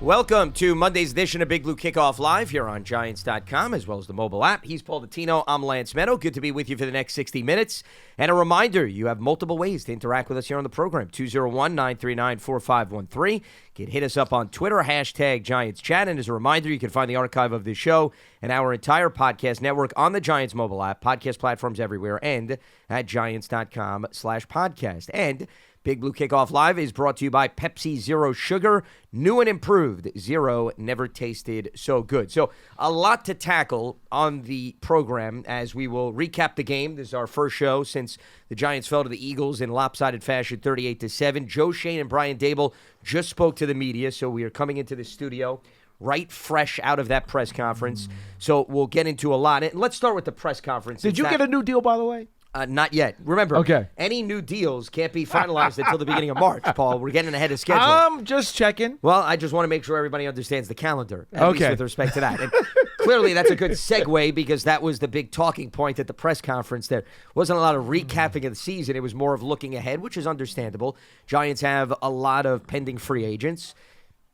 Welcome to Monday's edition of Big Blue Kickoff Live here on Giants.com, as well as the mobile app. He's Paul Dottino. I'm Lance Medow. Good to be with you for the next 60 minutes. And a reminder, you have multiple ways to interact with us here on the program. 201-939-4513. You can hit us up on Twitter, hashtag GiantsChat. And as a reminder, you can find the archive of this show and our entire podcast network on the Giants mobile app, podcast platforms everywhere, and at Giants.com/podcast. And Big Blue Kickoff Live is brought to you by Pepsi Zero Sugar. New and improved. Zero never tasted so good. So a lot to tackle on the program as we will recap the game. This is our first show since the Giants fell to the Eagles in lopsided fashion, 38-7. Joe Schoen and Brian Daboll just spoke to the media, so we are coming into the studio right fresh out of that press conference. So we'll get into a lot. And let's start with the press conference. Did you get a new deal, by the way? Not yet. Remember, any new deals can't be finalized until the beginning of March, Paul. We're getting ahead of schedule. I'm just checking. Well, I just want to make sure everybody understands the calendar, at least with respect to that. And clearly, that's a good segue because that was the big talking point at the press conference. There wasn't a lot of recapping of the season. It was more of looking ahead, which is understandable. Giants have a lot of pending free agents.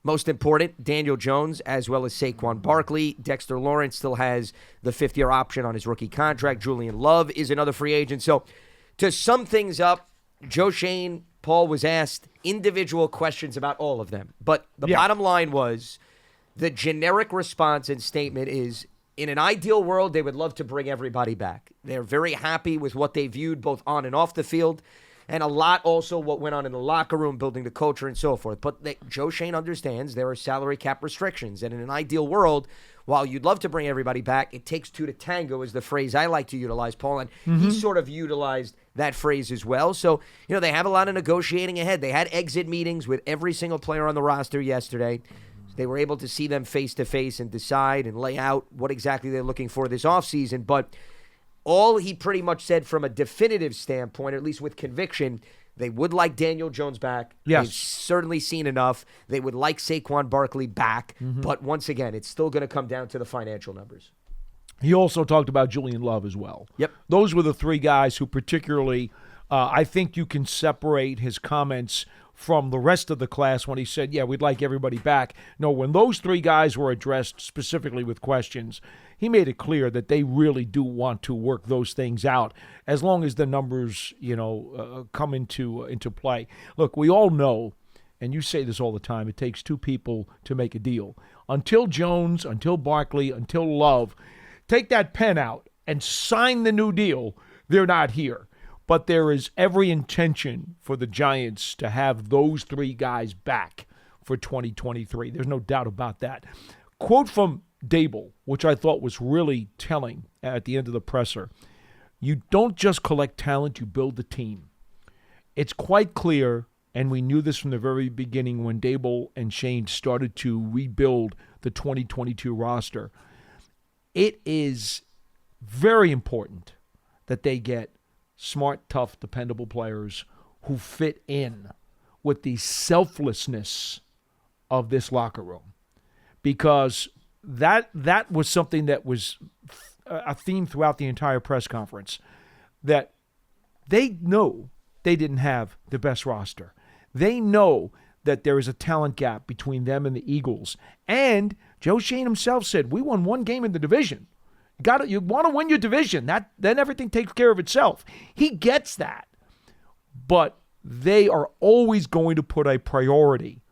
Most important, Daniel Jones, as well as Saquon Barkley. Dexter Lawrence still has the fifth-year option on his rookie contract. Julian Love is another free agent. So to sum things up, Joe Schoen, Paul, was asked individual questions about all of them. But the bottom line was the generic response and statement is, in an ideal world, they would love to bring everybody back. They're very happy with what they viewed both on and off the field. And a lot also what went on in the locker room, building the culture and so forth. But Joe Schoen understands there are salary cap restrictions. And in an ideal world, while you'd love to bring everybody back, it takes two to tango is the phrase I like to utilize, Paul. And he sort of utilized that phrase as well. So, they have a lot of negotiating ahead. They had exit meetings with every single player on the roster yesterday. They were able to see them face-to-face and decide and lay out what exactly they're looking for this offseason. But all he pretty much said from a definitive standpoint, or at least with conviction, they would like Daniel Jones back. Yes. They've certainly seen enough. They would like Saquon Barkley back. But once again, it's still going to come down to the financial numbers. He also talked about Julian Love as well. Yep. Those were the three guys who particularly, I think you can separate his comments from the rest of the class when he said, we'd like everybody back. No, when those three guys were addressed specifically with questions, he made it clear that they really do want to work those things out as long as the numbers, come into play. Look, we all know, and you say this all the time, it takes two people to make a deal. Until Jones, until Barkley, until Love take that pen out and sign the new deal, they're not here. But there is every intention for the Giants to have those three guys back for 2023. There's no doubt about that. Quote from Daboll, which I thought was really telling at the end of the presser. You don't just collect talent, you build the team. It's quite clear, and we knew this from the very beginning when Daboll and Schoen started to rebuild the 2022 roster. It is very important that they get smart, tough, dependable players who fit in with the selflessness of this locker room. Because that was something that was a theme throughout the entire press conference, that they know they didn't have the best roster. They know that there is a talent gap between them and the Eagles. And Joe Schoen himself said, we won one game in the division. You want to win your division. Then everything takes care of itself. He gets that. But they are always going to put a priority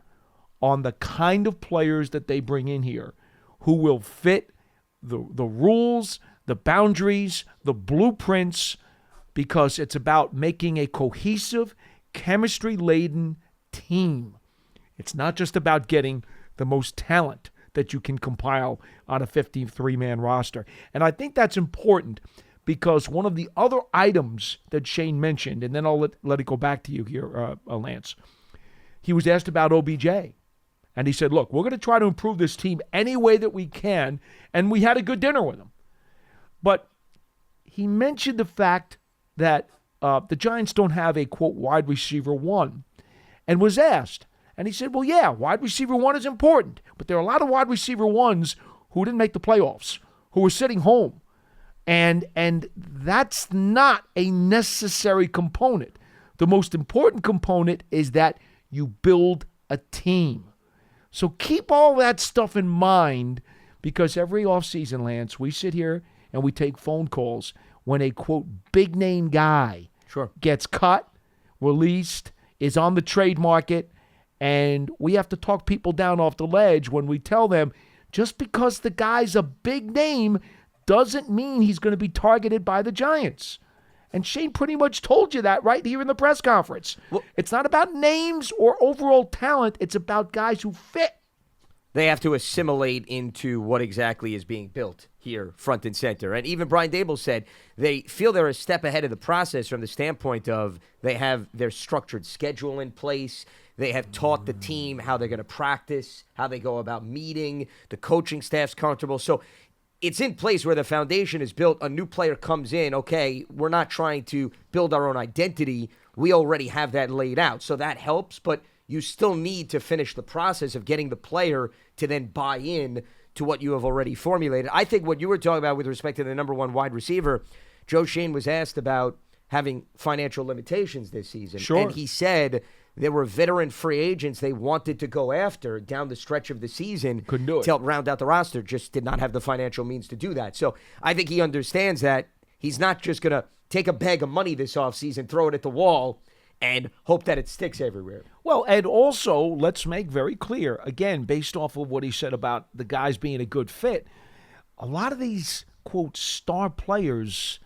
on the kind of players that they bring in here who will fit the rules, the boundaries, the blueprints, because it's about making a cohesive, chemistry-laden team. It's not just about getting the most talent that you can compile on a 53-man roster. And I think that's important because one of the other items that Schoen mentioned, and then I'll let it go back to you here, Lance, he was asked about OBJ. And he said, look, we're going to try to improve this team any way that we can, and we had a good dinner with him. But he mentioned the fact that the Giants don't have a, quote, wide receiver one, and was asked, and he said, well, yeah, wide receiver one is important, but there are a lot of wide receiver ones who didn't make the playoffs, who were sitting home. And that's not a necessary component. The most important component is that you build a team. So keep all that stuff in mind, because every offseason, Lance, we sit here and we take phone calls when a, quote, big-name guy gets cut, released, is on the trade market, and we have to talk people down off the ledge when we tell them just because the guy's a big name doesn't mean he's going to be targeted by the Giants. And Shane pretty much told you that right here in the press conference. Well, it's not about names or overall talent. It's about guys who fit. They have to assimilate into what exactly is being built here, front and center. And even Brian Daboll said they feel they're a step ahead of the process from the standpoint of they have their structured schedule in place. They have taught the team how they're going to practice, how they go about meeting. The coaching staff's comfortable. So it's in place where the foundation is built. A new player comes in. Okay, we're not trying to build our own identity. We already have that laid out. So that helps, but you still need to finish the process of getting the player to then buy in to what you have already formulated. I think what you were talking about with respect to the number one wide receiver, Joe Shane was asked about having financial limitations this season. Sure. And he said there were veteran free agents they wanted to go after down the stretch of the season. Couldn't do it. To help round out the roster, just did not have the financial means to do that. So I think he understands that he's not just going to take a bag of money this offseason, throw it at the wall, and hope that it sticks everywhere. Well, and also, let's make very clear, again, based off of what he said about the guys being a good fit, a lot of these, quote, star players,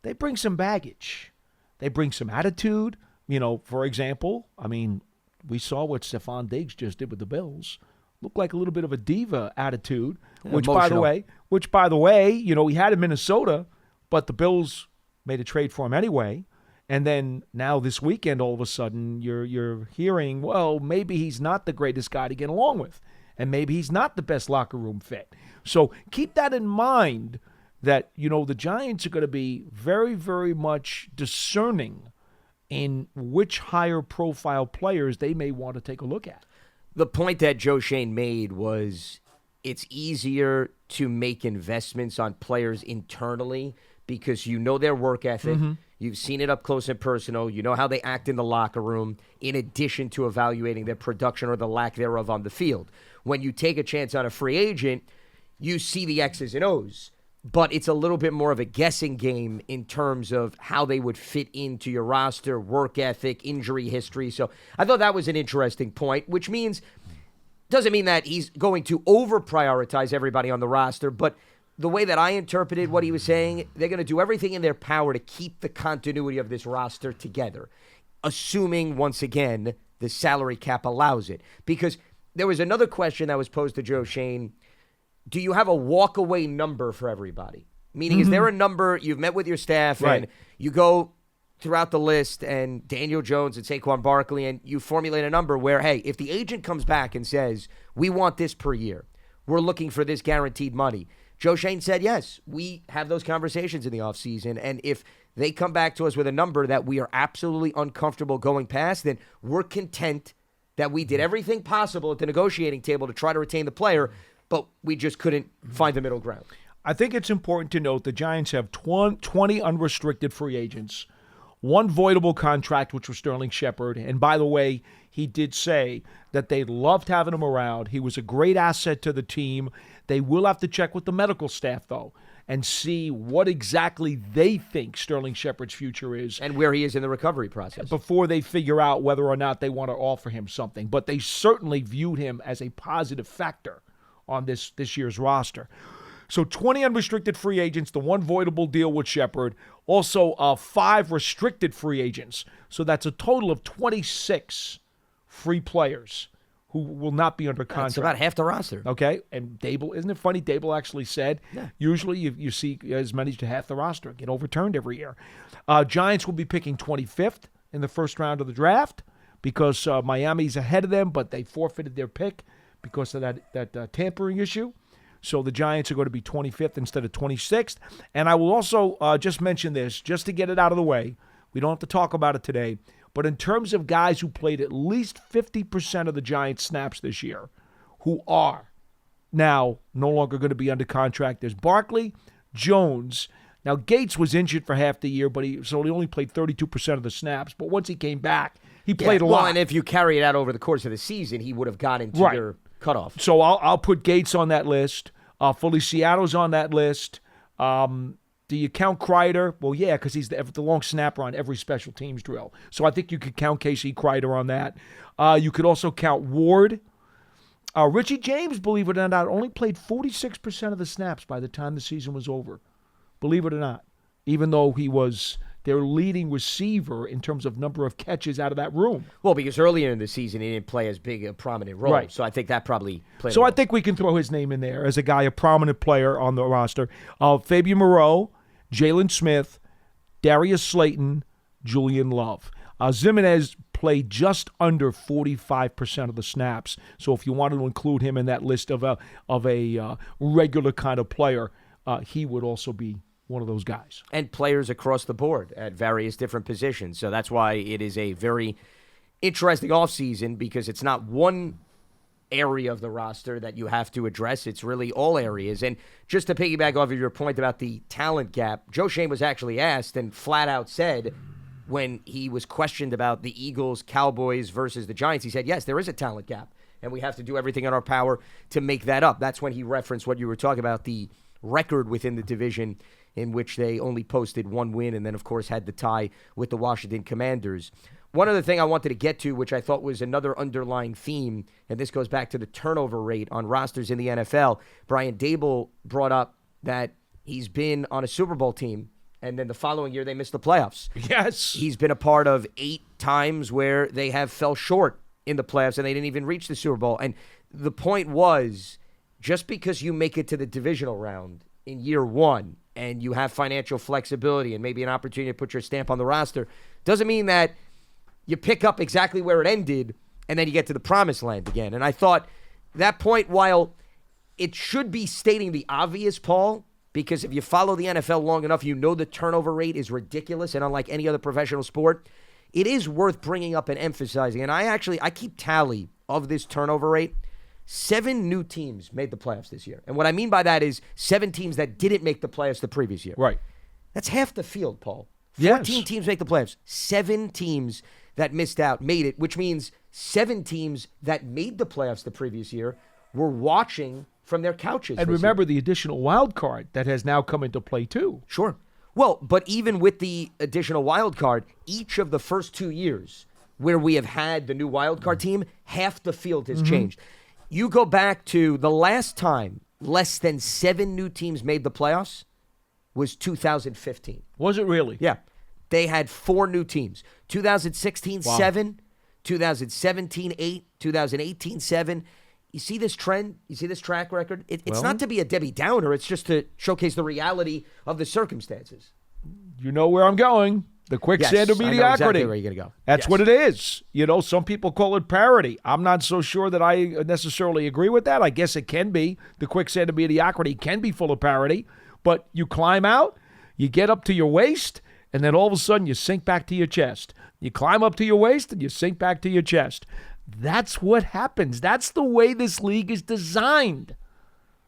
they bring some baggage. They bring some attitude. You know, for example, I mean, we saw what Stephon Diggs just did with the Bills. Looked like a little bit of a diva attitude, which, by the way, you know, he had in Minnesota, but the Bills made a trade for him anyway. And then now this weekend, all of a sudden, you're hearing, well, maybe he's not the greatest guy to get along with, and maybe he's not the best locker room fit. So keep that in mind that, you know, the Giants are going to be very, very much discerning in which higher profile players they may want to take a look at. The point that Joe Shane made was it's easier to make investments on players internally because you know their work ethic. Mm-hmm. You've seen it up close and personal. You know how they act in the locker room, in addition to evaluating their production or the lack thereof on the field. When you take a chance on a free agent, you see the X's and O's, but it's a little bit more of a guessing game in terms of how they would fit into your roster, work ethic, injury history. So I thought that was an interesting point, which means, doesn't mean that he's going to over-prioritize everybody on the roster, but the way that I interpreted what he was saying, they're going to do everything in their power to keep the continuity of this roster together, assuming, once again, the salary cap allows it. Because there was another question that was posed to Joe Shane. Do you have a walk-away number for everybody? Meaning, is there a number, you've met with your staff, and you go throughout the list, and Daniel Jones and Saquon Barkley, and you formulate a number where, hey, if the agent comes back and says, we want this per year, we're looking for this guaranteed money, Joe Shane said, yes, we have those conversations in the offseason, and if they come back to us with a number that we are absolutely uncomfortable going past, then we're content that we did everything possible at the negotiating table to try to retain the player, but we just couldn't find the middle ground. I think it's important to note the Giants have 20 unrestricted free agents, one voidable contract, which was Sterling Shepard. And by the way, he did say that they loved having him around. He was a great asset to the team. They will have to check with the medical staff, though, and see what exactly they think Sterling Shepard's future is. And where he is in the recovery process. Before they figure out whether or not they want to offer him something. But they certainly viewed him as a positive factor on this year's roster. So 20 unrestricted free agents, the one voidable deal with Shepard, also 5 restricted free agents. So that's a total of 26 free players who will not be under contract. That's about half the roster. Okay, and Daboll, isn't it funny? Daboll actually said, usually you see as many as half the roster get overturned every year. Giants will be picking 25th in the first round of the draft because Miami's ahead of them, but they forfeited their pick because of that tampering issue. So the Giants are going to be 25th instead of 26th. And I will also just mention this, just to get it out of the way. We don't have to talk about it today. But in terms of guys who played at least 50% of the Giants' snaps this year, who are now no longer going to be under contract, there's Barkley, Jones. Now, Gates was injured for half the year, but he only played 32% of the snaps. But once he came back, he played a lot. Well, and if you carry it out over the course of the season, he would have got into cutoff. So I'll put Gates on that list. Feliciano's on that list. Do you count Kreider? Well, yeah, because he's the long snapper on every special teams drill. So I think you could count Casey Kreider on that. You could also count Ward. Richie James, believe it or not, only played 46% of the snaps by the time the season was over. Believe it or not. Even though he was their leading receiver in terms of number of catches out of that room. Well, because earlier in the season, he didn't play as big a prominent role. Right. So I think that probably played So a I role. think we can throw his name in there as a guy, a prominent player on the roster. Fabian Moreau, Jalen Smith, Darius Slayton, Julian Love. Zimenez played just under 45% of the snaps. So if you wanted to include him in that list of a regular kind of player, he would also be one of those guys. And players across the board at various different positions. So that's why it is a very interesting offseason, because it's not one area of the roster that you have to address. It's really all areas. And just to piggyback off of your point about the talent gap, Joe Schoen was actually asked and flat out said when he was questioned about the Eagles, Cowboys versus the Giants, he said, yes, there is a talent gap, and we have to do everything in our power to make that up. That's when he referenced what you were talking about, the record within the division in which they only posted one win and then, of course, had the tie with the Washington Commanders. One other thing I wanted to get to, which I thought was another underlying theme, and this goes back to the turnover rate on rosters in the NFL. Brian Daboll brought up that he's been on a Super Bowl team, and then the following year they missed the playoffs. Yes. He's been a part of 8 times where they have fell short in the playoffs and they didn't even reach the Super Bowl. And the point was, just because you make it to the divisional round in year one and you have financial flexibility and maybe an opportunity to put your stamp on the roster, doesn't mean that you pick up exactly where it ended and then you get to the promised land again. And I thought that point, while it should be stating the obvious, Paul, because if you follow the NFL long enough, you know the turnover rate is ridiculous, and unlike any other professional sport, it is worth bringing up and emphasizing. And I keep tally of this turnover rate. 7 new teams made the playoffs this year. And what I mean by that is 7 teams that didn't make the playoffs the previous year. Right. That's half the field, Paul. 14 Yes. teams make the playoffs. 7 teams that missed out made it, which means 7 teams that made the playoffs the previous year were watching from their couches. And remember the additional wild card that has now come into play too. Sure. Well, but even with the additional wild card, each of the first 2 years where we have had the new wild card team, half the field has changed. You go back to the last time less than 7 new teams made the playoffs was 2015. Was it really? Yeah. They had 4 new teams. 2016, 7. 2017, 8. 2018, 7. You see this trend? You see this track record? It's not to be a Debbie Downer. It's just to showcase the reality of the circumstances. You know where I'm going. The quicksand of I know mediocrity. exactly where you're going to go. That's Yes. what it is. You know, some people call it parody. I'm not so sure that I necessarily agree with that. I guess it can be. The quicksand of mediocrity can be full of parody. But you climb out, you get up to your waist, and then all of a sudden you sink back to your chest. You climb up to your waist and you sink back to your chest. That's what happens. That's the way this league is designed.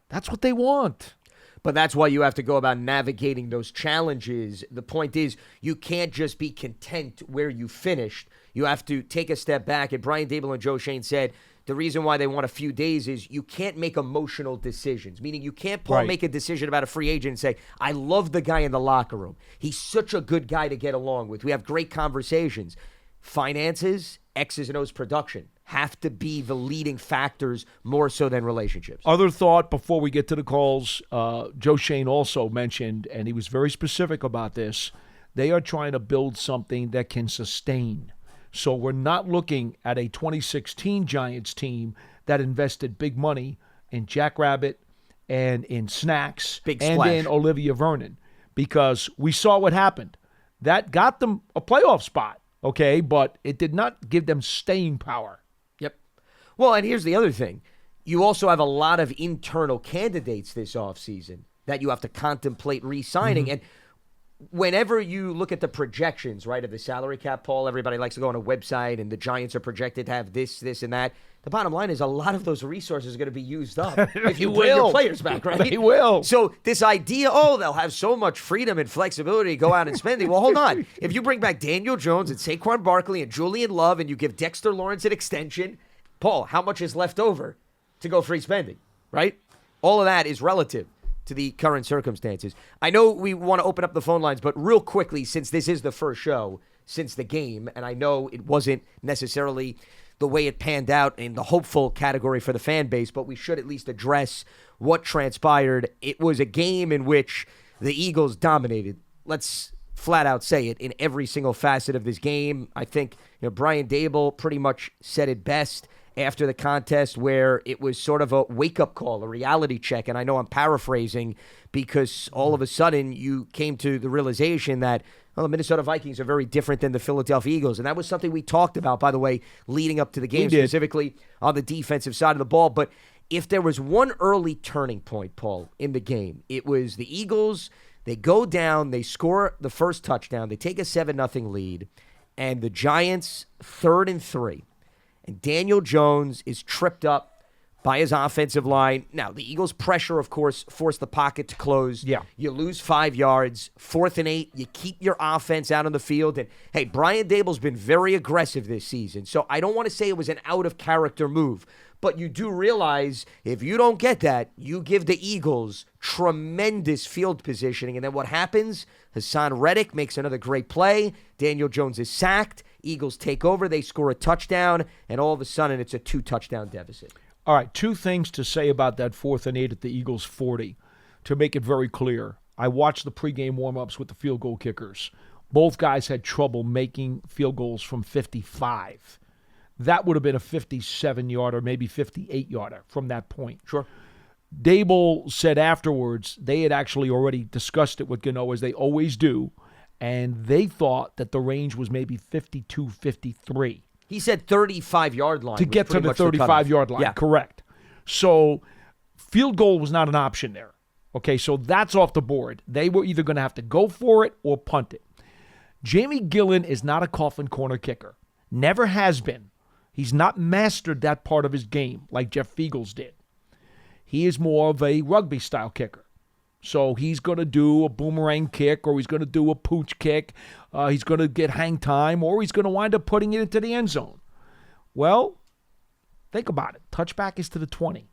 That's what they want. But that's why you have to go about navigating those challenges. The point is, you can't just be content where you finished. You have to take a step back. And Brian Daboll and Joe Schoen said the reason why they want a few days is you can't make emotional decisions, meaning you can't, Paul, make a decision about a free agent and say, I love the guy in the locker room. He's such a good guy to get along with. We have great conversations. Finances, X's and O's production have to be the leading factors more so than relationships. Other thought before we get to the calls, Joe Schoen also mentioned, and he was very specific about this, they are trying to build something that can sustain. So we're not looking at a 2016 Giants team that invested big money in Jackrabbit and in Snacks Big and splash. in Olivia Vernon, because we saw what happened. That got them a playoff spot, okay, but it did not give them staying power. Yep. Well, and here's the other thing. You also have a lot of internal candidates this offseason that you have to contemplate re-signing. And whenever you look at the projections, right, of the salary cap, Paul, everybody likes to go on a website and the Giants are projected to have this, and that. The bottom line is a lot of those resources are going to be used up if you bring your players back, right? They will. So this idea, they'll have so much freedom and flexibility to go out and spend it. Well, hold on. If you bring back Daniel Jones and Saquon Barkley and Julian Love and you give Dexter Lawrence an extension, Paul, how much is left over to go free spending, right? All of that is relative to the current circumstances. I know we want to open up the phone lines, but real quickly, since this is the first show since the game, and I know it wasn't necessarily the way it panned out in the hopeful category for the fan base, but we should at least address what transpired. It was a game in which the Eagles dominated. Let's flat out say it in every single facet of this game. I think Brian Daboll pretty much said it best after the contest, where it was sort of a wake-up call, a reality check. And I know I'm paraphrasing because all of a sudden you came to the realization that the Minnesota Vikings are very different than the Philadelphia Eagles. And that was something we talked about, by the way, leading up to the game, specifically on the defensive side of the ball. But if there was one early turning point, Paul, in the game, it was the Eagles. They go down, they score the first touchdown, they take a 7-0 lead, and the Giants 3rd and 3. And Daniel Jones is tripped up by his offensive line. Now, the Eagles' pressure, of course, forced the pocket to close. Yeah. You lose 5 yards, 4th and 8. You keep your offense out on the field. And, hey, Brian Daboll's been very aggressive this season. So I don't want to say it was an out-of-character move. But you do realize if you don't get that, you give the Eagles tremendous field positioning. And then what happens? Hassan Reddick makes another great play. Daniel Jones is sacked. Eagles take over. They score a touchdown. And all of a sudden, it's a 2-touchdown deficit. All right, 2 things to say about that 4th and 8 at the Eagles' 40. To make it very clear, I watched the pregame warm-ups with the field goal kickers. Both guys had trouble making field goals from 55. That would have been a 57-yarder, maybe 58-yarder from that point. Sure. Daboll said afterwards they had actually already discussed it with Gano, as they always do, and they thought that the range was maybe 52, 53. He said 35-yard line. To get to the 35-yard line, yeah. Correct. So field goal was not an option there. Okay, so that's off the board. They were either going to have to go for it or punt it. Jamie Gillen is not a coffin corner kicker. Never has been. He's not mastered that part of his game like Jeff Fiegels did. He is more of a rugby-style kicker. So he's going to do a boomerang kick, or he's going to do a pooch kick. He's going to get hang time, or he's going to wind up putting it into the end zone. Well, think about it. Touchback is to the 20.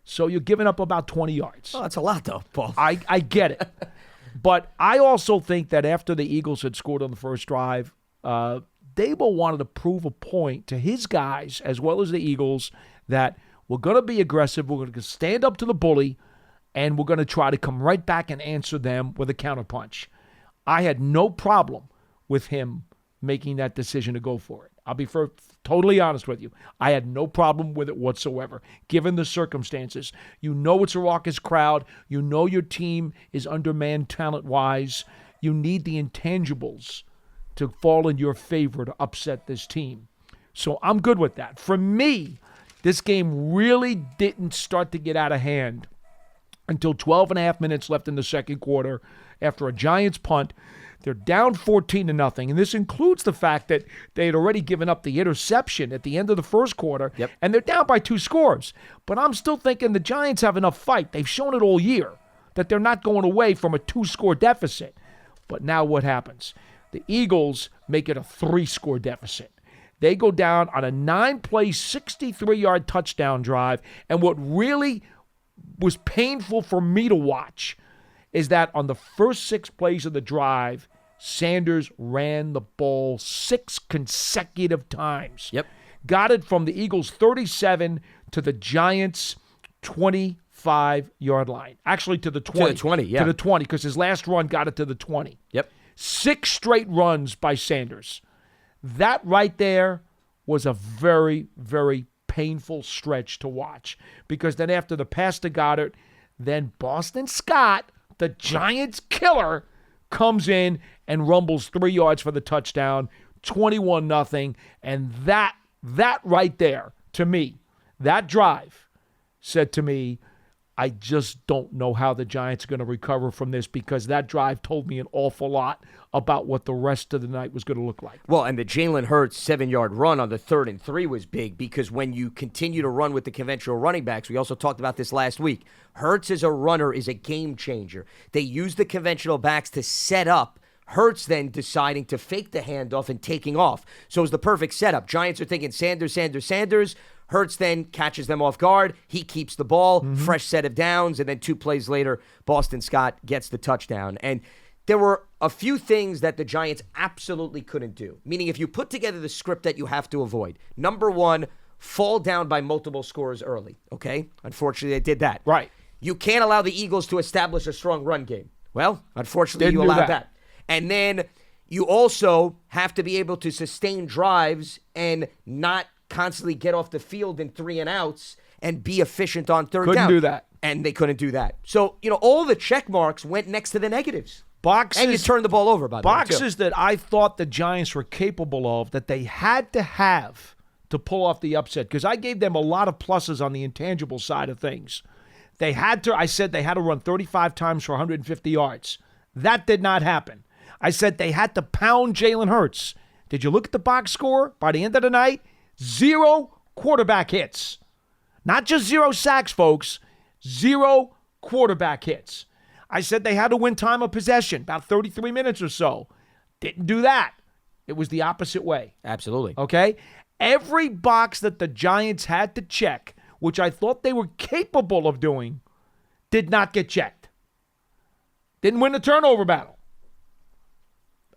So you're giving up about 20 yards. Oh, that's a lot, though, Paul. I get it. But I also think that after the Eagles had scored on the first drive, Daboll wanted to prove a point to his guys, as well as the Eagles, that we're going to be aggressive, we're going to stand up to the bully, and we're going to try to come right back and answer them with a counterpunch. I had no problem with him making that decision to go for it. I'll be totally honest with you. I had no problem with it whatsoever, given the circumstances. You know it's a raucous crowd. You know your team is undermanned talent-wise. You need the intangibles to fall in your favor to upset this team. So I'm good with that. For me, this game really didn't start to get out of hand until 12 and a half minutes left in the second quarter after a Giants punt. They're down 14-0, and this includes the fact that they had already given up the interception at the end of the first quarter, and they're down by 2 scores. But I'm still thinking the Giants have enough fight. They've shown it all year that they're not going away from a 2-score deficit. But now what happens? The Eagles make it a 3-score deficit. They go down on a 9-play, 63-yard touchdown drive, and what really was painful for me to watch is that on the first 6 plays of the drive, Sanders ran the ball 6 consecutive times. Got it from the Eagles' 37 to the Giants' 25-yard line. Actually, to the 20. To the 20, yeah. To the 20, because his last run got it to the 20. 6 straight runs by Sanders. That right there was a very, very painful stretch to watch, because then after the pass to Goddard, then Boston Scott, the Giants killer, comes in and rumbles 3 yards for the touchdown, 21-0, and that right there, to me, that drive said to me, I just don't know how the Giants are going to recover from this, because that drive told me an awful lot about what the rest of the night was going to look like. Well, and the Jalen Hurts 7-yard run on the 3rd and 3 was big, because when you continue to run with the conventional running backs, we also talked about this last week, Hurts as a runner is a game changer. They use the conventional backs to set up, Hurts then deciding to fake the handoff and taking off. So it was the perfect setup. Giants are thinking Sanders, Sanders, Sanders. Hurts then catches them off guard. He keeps the ball, fresh set of downs, and then 2 plays later, Boston Scott gets the touchdown. And there were a few things that the Giants absolutely couldn't do, meaning if you put together the script that you have to avoid. Number one, fall down by multiple scores early, okay? Unfortunately, they did that. Right. You can't allow the Eagles to establish a strong run game. Well, unfortunately, you allowed that. And then you also have to be able to sustain drives and not constantly get off the field in 3 and outs and be efficient on third down. Couldn't do that. And they couldn't do that. So, all the check marks went next to the negatives. And you turned the ball over, by the way, too. Boxes that I thought the Giants were capable of, that they had to have to pull off the upset, because I gave them a lot of pluses on the intangible side of things. I said they had to run 35 times for 150 yards. That did not happen. I said they had to pound Jalen Hurts. Did you look at the box score? By the end of the night, 0 quarterback hits. Not just 0 sacks, folks. 0 quarterback hits. I said they had to win time of possession, about 33 minutes or so. Didn't do that. It was the opposite way. Absolutely. Okay? Every box that the Giants had to check, which I thought they were capable of doing, did not get checked. Didn't win the turnover battle.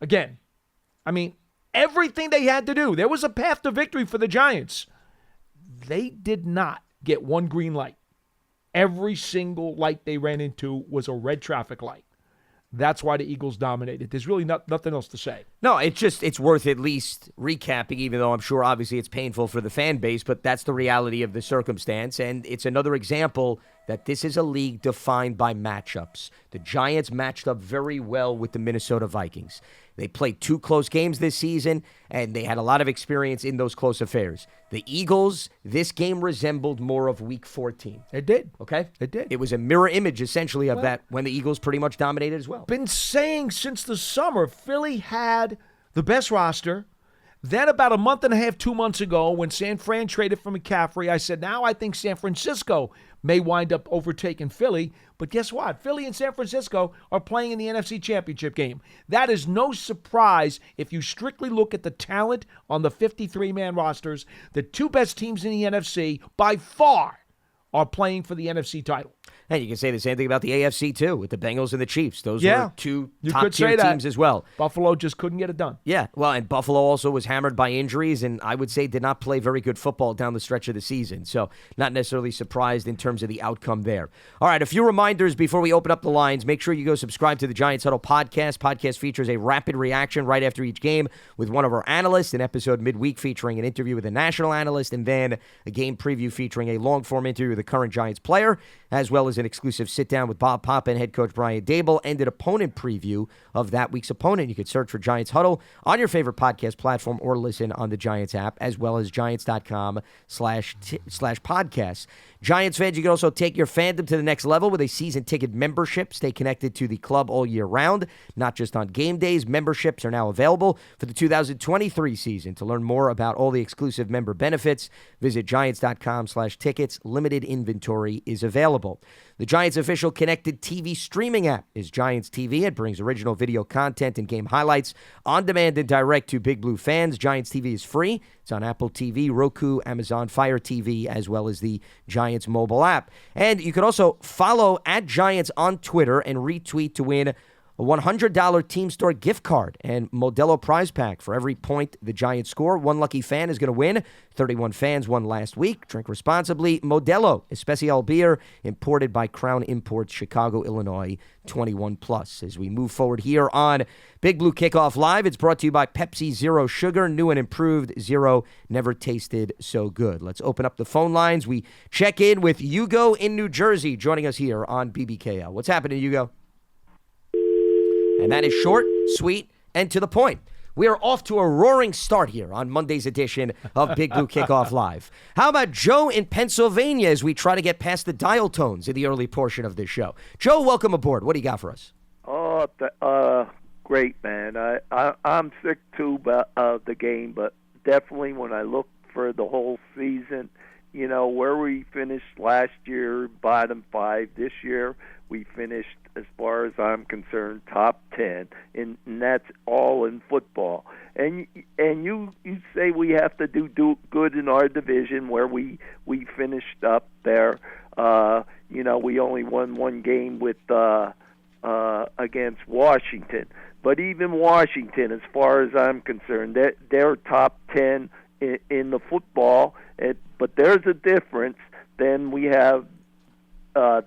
Again, everything they had to do. There was a path to victory for the Giants. They did not get one green light. Every single light they ran into was a red traffic light. That's why the Eagles dominated. There's really nothing else to say. No, it's worth at least recapping, even though I'm sure obviously it's painful for the fan base, but that's the reality of the circumstance. And it's another example that this is a league defined by matchups. The Giants matched up very well with the Minnesota Vikings. They played 2 close games this season, and they had a lot of experience in those close affairs. The Eagles, this game resembled more of Week 14. It did. Okay? It did. It was a mirror image, essentially, of that when the Eagles pretty much dominated as well. Been saying since the summer, Philly had the best roster. Then about a month and a half, 2 months ago, when San Fran traded for McCaffrey, I said, now I think San Francisco may wind up overtaking Philly. But guess what? Philly and San Francisco are playing in the NFC Championship game. That is no surprise if you strictly look at the talent on the 53-man rosters. The 2 best teams in the NFC, by far, are playing for the NFC title. And you can say the same thing about the AFC, too, with the Bengals and the Chiefs. Those were 2 top-tier teams as well. Buffalo just couldn't get it done. Yeah, well, and Buffalo also was hammered by injuries, and I would say did not play very good football down the stretch of the season. So not necessarily surprised in terms of the outcome there. All right, a few reminders before we open up the lines. Make sure you go subscribe to the Giants Huddle podcast. Podcast features a rapid reaction right after each game with one of our analysts, an episode midweek featuring an interview with a national analyst, and then a game preview featuring a long-form interview with a current Giants player, as well as an exclusive sit-down with Bob Papa and head coach Brian Daboll, and an opponent preview of that week's opponent. You can search for Giants Huddle on your favorite podcast platform or listen on the Giants app, as well as Giants.com/podcasts. Giants fans, you can also take your fandom to the next level with a season ticket membership. Stay connected to the club all year round, not just on game days. Memberships are now available for the 2023 season. To learn more about all the exclusive member benefits, visit Giants.com/tickets. Limited inventory is available. The Giants' official connected TV streaming app is Giants TV. It brings original video content and game highlights on demand and direct to Big Blue fans. Giants TV is free. It's on Apple TV, Roku, Amazon Fire TV, as well as the Giants mobile app. And you can also follow @Giants on Twitter and retweet to win a $100 Team Store gift card and Modelo prize pack. For every point the Giants score, one lucky fan is going to win. 31 fans won last week. Drink responsibly. Modelo Especial beer, imported by Crown Imports, Chicago, Illinois, 21 plus. As we move forward here on Big Blue Kickoff Live, it's brought to you by Pepsi Zero Sugar, new and improved. Zero, never tasted so good. Let's open up the phone lines. We check in with Hugo in New Jersey, joining us here on BBKL. What's happening, Hugo? And that is short, sweet, and to the point. We are off to a roaring start here on Monday's edition of Big Blue Kickoff Live. How about Joe in Pennsylvania as we try to get past the dial tones in the early portion of this show? Joe, welcome aboard. What do you got for us? Great, man. I'm sick, too, of the game, but definitely when I look for the whole season, where we finished last year, bottom 5, this year, we finished, as far as I'm concerned, top 10, and that's all in football. And you say we have to do good in our division where we finished up there. We only won one game with against Washington. But even Washington, as far as I'm concerned, they're top 10 in the football. But there's a difference. Then we have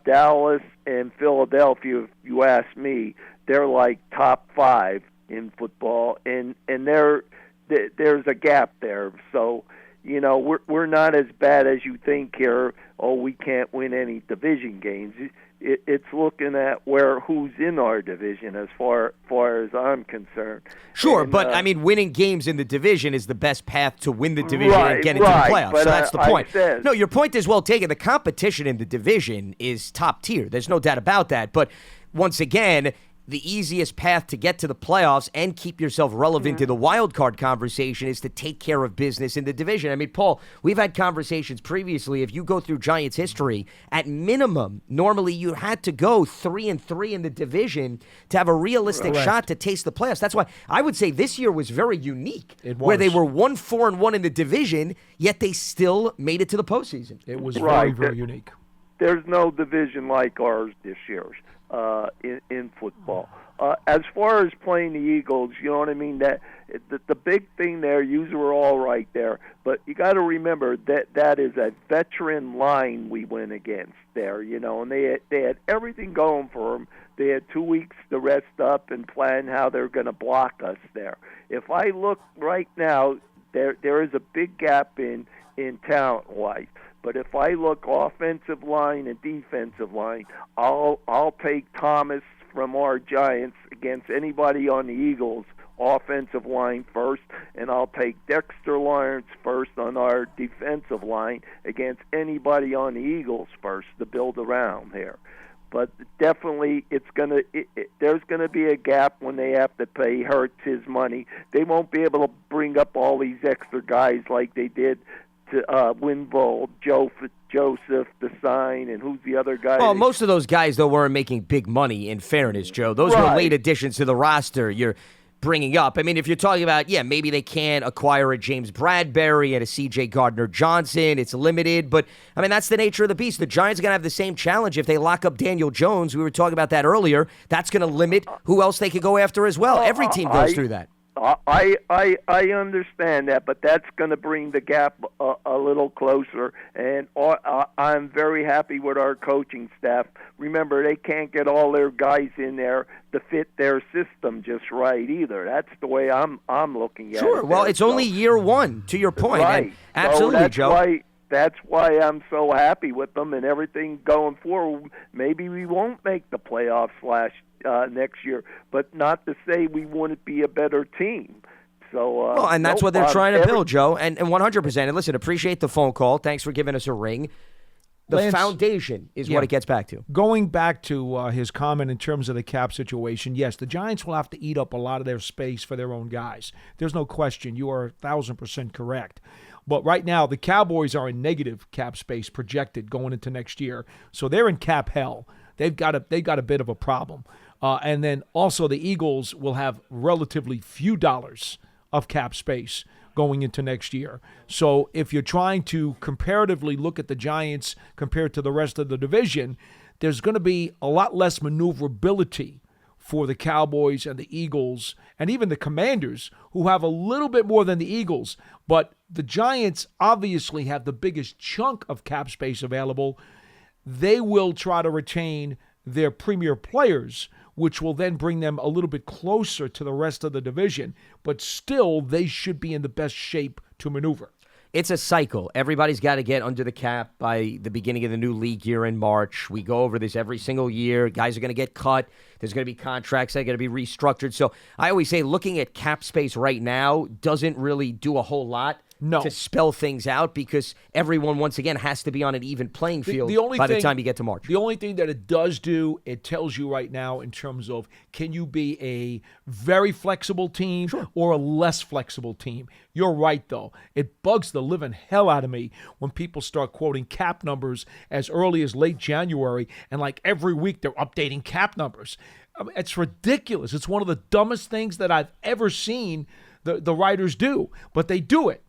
Dallas and Philadelphia, if you ask me. They're like top 5 in football, and there's a gap there. So, we're not as bad as you think here. Oh, we can't win any division games. It's looking at who's in our division as far as I'm concerned. Sure, but winning games in the division is the best path to win the division and get into the playoffs. But so that's the point. No, your point is well taken. The competition in the division is top tier. There's no doubt about that. But once again, the easiest path to get to the playoffs and keep yourself relevant to the wild card conversation is to take care of business in the division. Paul, we've had conversations previously. If you go through Giants history, at minimum, normally you had to go 3-3 in the division to have a realistic shot to taste the playoffs. That's why I would say this year was very unique, where they were 1-4-1 in the division, yet they still made it to the postseason. It was very, very unique. There's no division like ours this year. In football. As far as playing the Eagles, you know what I mean? That the big thing there, you were all right there, but you got to remember that is a veteran line we went against there, and they had everything going for them. They had 2 weeks to rest up and plan how they're going to block us there. If I look right now, there is a big gap in talent-wise. But if I look offensive line and defensive line, I'll take Thomas from our Giants against anybody on the Eagles offensive line first, and I'll take Dexter Lawrence first on our defensive line against anybody on the Eagles first to build around here. But definitely, there's gonna be a gap when they have to pay Hurts his money. They won't be able to bring up all these extra guys like they did to Winbold, Joseph, Design, and who's the other guy? Well, most of those guys, though, weren't making big money, in fairness, Joe. Those were late additions to the roster you're bringing up. If you're talking about, maybe they can't acquire a James Bradbury and a C.J. Gardner-Johnson. It's limited, but, that's the nature of the beast. The Giants are going to have the same challenge if they lock up Daniel Jones. We were talking about that earlier. That's going to limit who else they could go after as well. Every team goes through that. I understand that, but that's going to bring the gap a little closer, and I'm very happy with our coaching staff. Remember, they can't get all their guys in there to fit their system just right either. That's the way I'm looking at it. Sure. Well, it's only year one, to your point. Right. Absolutely, Joe. That's why I'm so happy with them and everything going forward. Maybe we won't make the playoffs next year, but not to say we wouldn't be a better team. So, and that's what they're trying to build, Joe, and 100%. And listen, appreciate the phone call. Thanks for giving us a ring. The foundation is what it gets back to. Going back to his comment in terms of the cap situation, yes, the Giants will have to eat up a lot of their space for their own guys. There's no question. You are 1,000% correct. But right now, the Cowboys are in negative cap space projected going into next year. So they're in cap hell. They've got a bit of a problem. And then also the Eagles will have relatively few dollars of cap space going into next year. So if you're trying to comparatively look at the Giants compared to the rest of the division, there's going to be a lot less maneuverability for the Cowboys and the Eagles and even the Commanders, who have a little bit more than the Eagles. But the Giants obviously have the biggest chunk of cap space available. They will try to retain their premier players, which will then bring them a little bit closer to the rest of the division. But still, they should be in the best shape to maneuver. It's a cycle. Everybody's got to get under the cap by the beginning of the new league year in March. We go over this every single year. Guys are going to get cut. There's going to be contracts that are going to be restructured. So I always say looking at cap space right now doesn't really do a whole lot to spell things out because everyone, once again, has to be on an even playing field the time you get to March. The only thing that it does do, it tells you right now in terms of can you be a very flexible team or a less flexible team. You're right, though. It bugs the living hell out of me when people start quoting cap numbers as early as late January, and like every week they're updating cap numbers. I mean, it's ridiculous. It's one of the dumbest things that I've ever seen the writers do, but they do it.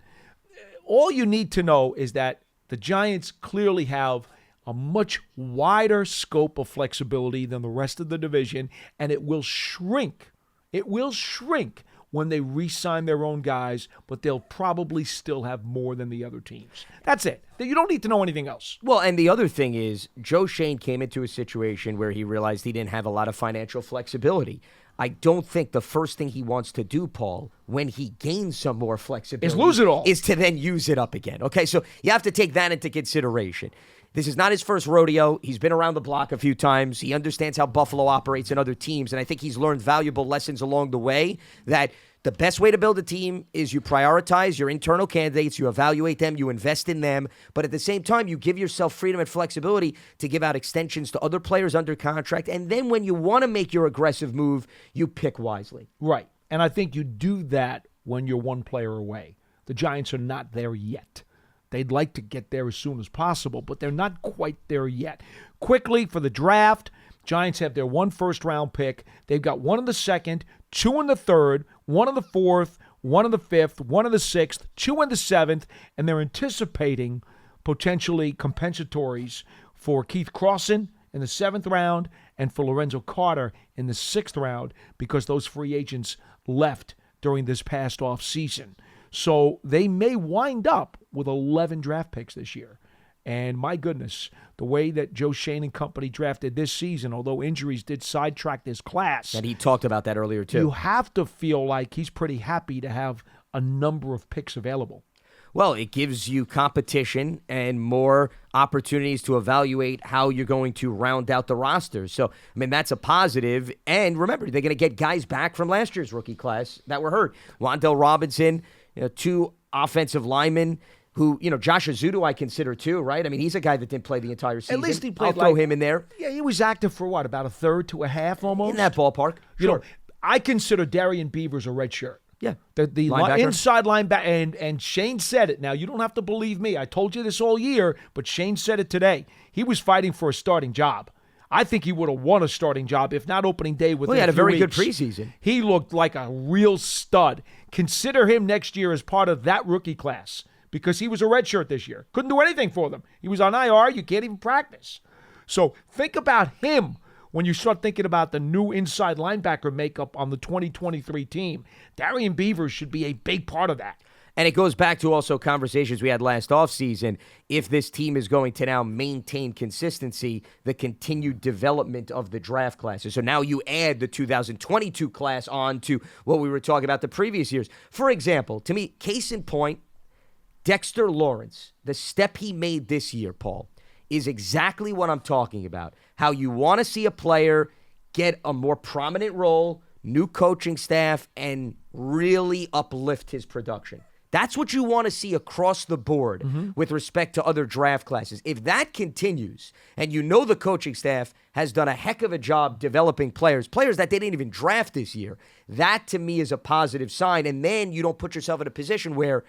All you need to know is that the Giants clearly have a much wider scope of flexibility than the rest of the division, and it will shrink. It will shrink when they re-sign their own guys, but they'll probably still have more than the other teams. That's it. You don't need to know anything else. Well, and the other thing is, Joe Schoen came into a situation where he realized he didn't have a lot of financial flexibility. I don't think the first thing he wants to do, Paul, when he gains some more flexibility, is lose it all. Is to then use it up again. Okay, so you have to take that into consideration. This is not his first rodeo. He's been around the block a few times. He understands how Buffalo operates and other teams, and I think he's learned valuable lessons along the way that the best way to build a team is you prioritize your internal candidates, you evaluate them, you invest in them, but at the same time, you give yourself freedom and flexibility to give out extensions to other players under contract, and then when you want to make your aggressive move, you pick wisely. Right, and I think you do that when you're one player away. The Giants are not there yet. They'd like to get there as soon as possible, but they're not quite there yet. Quickly, for the draft, Giants have their 1 first-round pick. They've got 1 in the second, 2 in the third, 1 in the fourth, 1 in the fifth, 1 in the sixth, 2 in the seventh, and they're anticipating potentially compensatories for Keith Crossan in the 7th round and for Lorenzo Carter in the 6th round because those free agents left during this past offseason. So they may wind up with 11 draft picks this year. And my goodness, the way that Joe Schoen and company drafted this season, although injuries did sidetrack this class. And he talked about that earlier, too. You have to feel like he's pretty happy to have a number of picks available. Well, it gives you competition and more opportunities to evaluate how you're going to round out the roster. So, I mean, that's a positive. And remember, they're going to get guys back from last year's rookie class that were hurt. Wan'Dale Robinson, 2 offensive linemen who, Josh Azudu I consider too, right? I mean, he's a guy that didn't play the entire season. At least he played. I'll throw him in there. Yeah, he was active for what, about a third to a half almost? In that ballpark. Sure. I consider Darian Beavers a red shirt. Yeah. The inside linebacker, and Shane said it. Now, you don't have to believe me. I told you this all year, but Shane said it today. He was fighting for a starting job. I think he would have won a starting job, if not opening day within he had a very weeks. good preseason. He looked like a real stud. Consider him next year as part of that rookie class because he was a redshirt this year. Couldn't do anything for them. He was on IR. You can't even practice. So think about him when you start thinking about the new inside linebacker makeup on the 2023 team. Darian Beavers should be a big part of that. And it goes back to also conversations we had last offseason. If this team is going to now maintain consistency, the continued development of the draft classes. So now you add the 2022 class on to what we were talking about the previous years. For example, to me, case in point, Dexter Lawrence, the step he made this year, Paul, is exactly what I'm talking about. How you want to see a player get a more prominent role, new coaching staff, and really uplift his production. That's what you want to see across the board with respect to other draft classes. If that continues, and the coaching staff has done a heck of a job developing players that they didn't even draft this year, that to me is a positive sign. And then you don't put yourself in a position where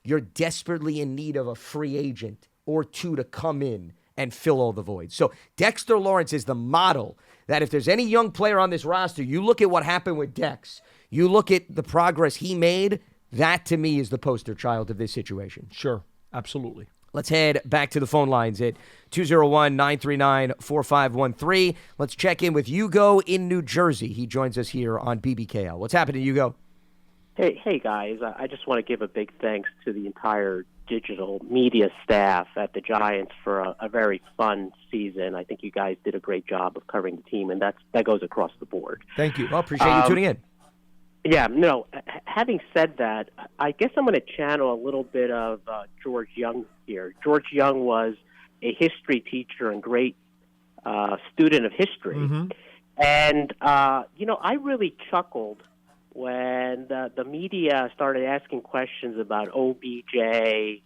you're desperately in need of a free agent or two to come in and fill all the voids. So Dexter Lawrence is the model that if there's any young player on this roster, you look at what happened with Dex, you look at the progress he made, that, to me, is the poster child of this situation. Sure, absolutely. Let's head back to the phone lines at 201-939-4513. Let's check in with Hugo in New Jersey. He joins us here on BBKL. What's happening, Hugo? Hey guys. I just want to give a big thanks to the entire digital media staff at the Giants for a very fun season. I think you guys did a great job of covering the team, and that goes across the board. Thank you. Well, appreciate you tuning in. Yeah, no, having said that, I guess I'm going to channel a little bit of George Young here. George Young was a history teacher and great student of history. And, I really chuckled when the media started asking questions about OBJ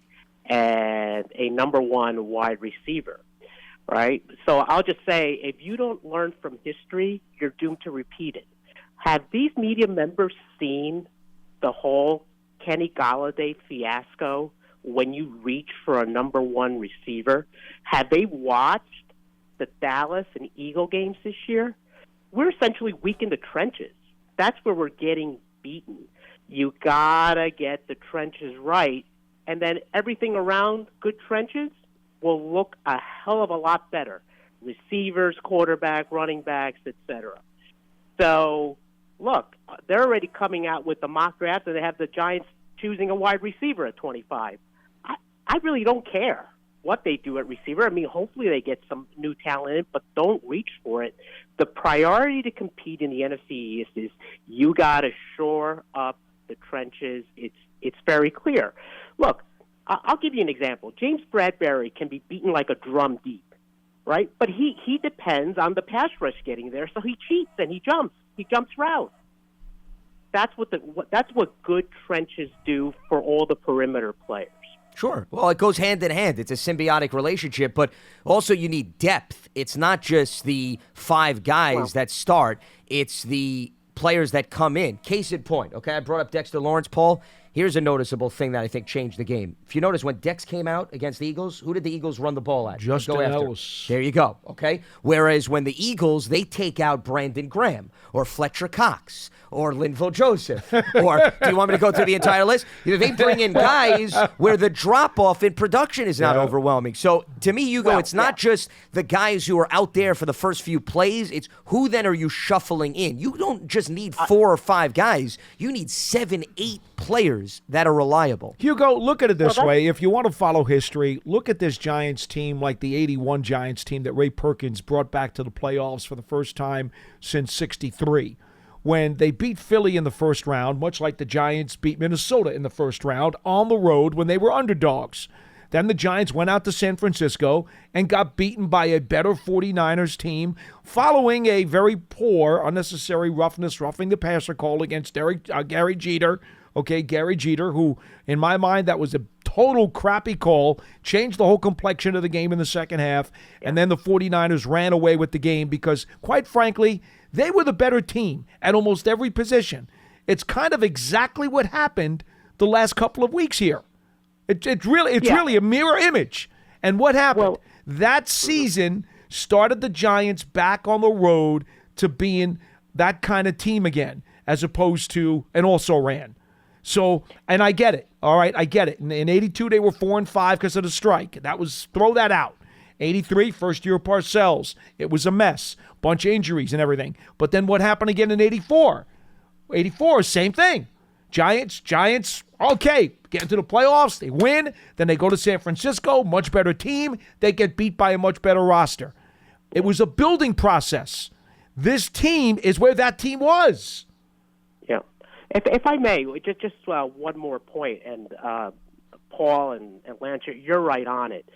and a number one wide receiver, right? So I'll just say, if you don't learn from history, you're doomed to repeat it. Have these media members seen the whole Kenny Golladay fiasco when you reach for a number one receiver? Have they watched the Dallas and Eagle games this year? We're essentially weak in the trenches. That's where we're getting beaten. You gotta get the trenches right, and then everything around good trenches will look a hell of a lot better. Receivers, quarterback, running backs, etc. So, look, they're already coming out with the mock draft, and they have the Giants choosing a wide receiver at 25. I really don't care what they do at receiver. I mean, hopefully they get some new talent in, but don't reach for it. The priority to compete in the NFC East is you got to shore up the trenches. It's very clear. Look, I'll give you an example. James Bradbury can be beaten like a drum deep, right? But he depends on the pass rush getting there, so he cheats and he jumps. He jumps routes. That's what good trenches do for all the perimeter players. Sure. Well, it goes hand in hand. It's a symbiotic relationship, but also you need depth. It's not just the 5 guys that start. It's the players that come in. Case in point, okay? I brought up Dexter Lawrence, Paul. Here's a noticeable thing that I think changed the game. If you notice, when Dex came out against the Eagles, who did the Eagles run the ball at? Justin Ellis. There you go, okay? Whereas when the Eagles, they take out Brandon Graham or Fletcher Cox or Linval Joseph, or do you want me to go through the entire list? They bring in guys where the drop-off in production is not overwhelming. So to me, Hugo, it's not just the guys who are out there for the first few plays. It's who then are you shuffling in? You don't just need 4 or 5 guys. You need 7, 8 players that are reliable. Hugo, look at it this way. If you want to follow history, look at this Giants team like the 81 Giants team that Ray Perkins brought back to the playoffs for the first time since 63. When they beat Philly in the first round, much like the Giants beat Minnesota in the first round on the road when they were underdogs. Then the Giants went out to San Francisco and got beaten by a better 49ers team following a very poor, unnecessary roughing the passer call against Gary Jeter. Okay, Gary Jeter, who, in my mind, that was a total crappy call, changed the whole complexion of the game in the second half, and then the 49ers ran away with the game because, quite frankly, they were the better team at almost every position. It's kind of exactly what happened the last couple of weeks here. It's really a mirror image. And what happened? That season started the Giants back on the road to being that kind of team again, as opposed to an also-ran. So, and I get it. All right, I get it. In 82, they were 4-5 because of the strike. Throw that out. 83, first year of Parcells. It was a mess. Bunch of injuries and everything. But then what happened again in 84? 84, same thing. Giants, okay, get into the playoffs. They win. Then they go to San Francisco, much better team. They get beat by a much better roster. It was a building process. This team is where that team was. Yeah. If I may, just one more point, and Paul and Lance, you're right on it.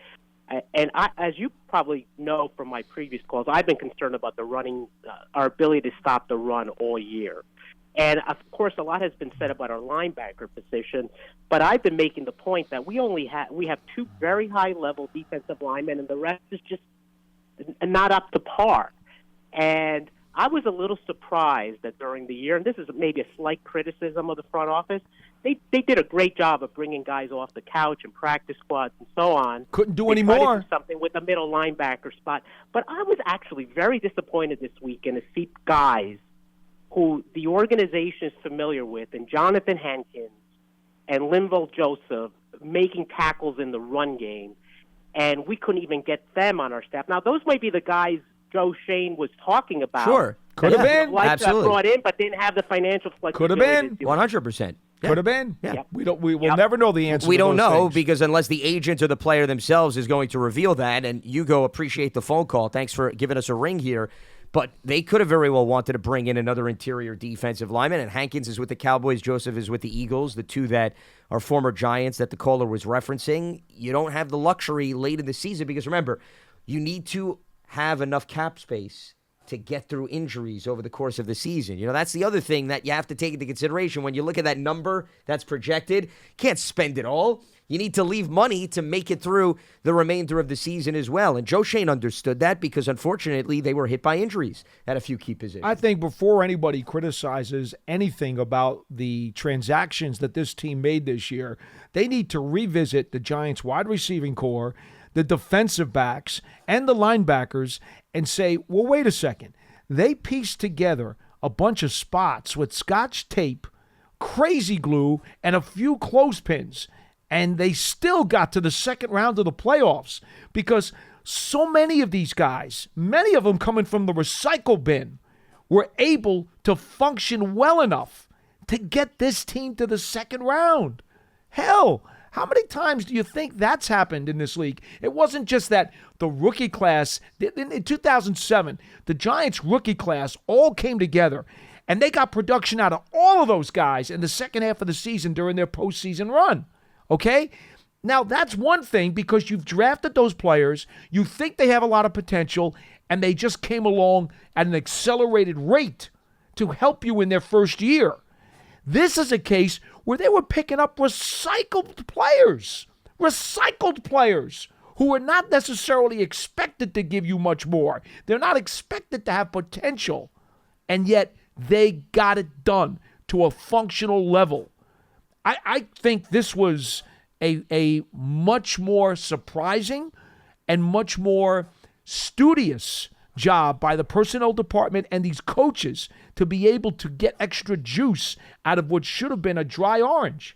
And as you probably know from my previous calls, I've been concerned about the running, our ability to stop the run all year. And, of course, a lot has been said about our linebacker position, but I've been making the point that we have 2 very high-level defensive linemen, and the rest is just not up to par. And I was a little surprised that during the year, and this is maybe a slight criticism of the front office, they did a great job of bringing guys off the couch and practice squads and so on. Couldn't do any more. Do something with the middle linebacker spot. But I was actually very disappointed this weekend to see guys who the organization is familiar with, and Jonathan Hankins and Linval Joseph making tackles in the run game, and we couldn't even get them on our staff. Now, those might be the guys Joe Shane was talking about. Sure. Could have been. Absolutely. Brought in, but didn't have the financial flexibility. Could have been. 100%. Yeah. Could have been. Yeah. Yep. We will never know the answer. We to don't those know things. because unless the agent or the player themselves is going to reveal that, and Hugo, appreciate the phone call. Thanks for giving us a ring here. But they could have very well wanted to bring in another interior defensive lineman, and Hankins is with the Cowboys, Joseph is with the Eagles, the 2 that are former Giants that the caller was referencing. You don't have the luxury late in the season because, remember, you need to have enough cap space to get through injuries over the course of the season. That's the other thing that you have to take into consideration when you look at that number that's projected. You can't spend it all. You need to leave money to make it through the remainder of the season as well. And Joe Schoen understood that because, unfortunately, they were hit by injuries at a few key positions. I think before anybody criticizes anything about the transactions that this team made this year, they need to revisit the Giants' wide receiving core, the defensive backs, and the linebackers and say, well, wait a second. They pieced together a bunch of spots with Scotch tape, crazy glue, and a few clothespins. And they still got to the second round of the playoffs because so many of these guys, many of them coming from the recycle bin, were able to function well enough to get this team to the second round. Hell, how many times do you think that's happened in this league? It wasn't just that the rookie class, in 2007, the Giants rookie class all came together and they got production out of all of those guys in the second half of the season during their postseason run. Okay? Now, that's one thing because you've drafted those players, you think they have a lot of potential, and they just came along at an accelerated rate to help you in their first year. This is a case where they were picking up recycled players who are not necessarily expected to give you much more. They're not expected to have potential, and yet they got it done to a functional level. I think this was a much more surprising and much more studious job by the personnel department and these coaches to be able to get extra juice out of what should have been a dry orange.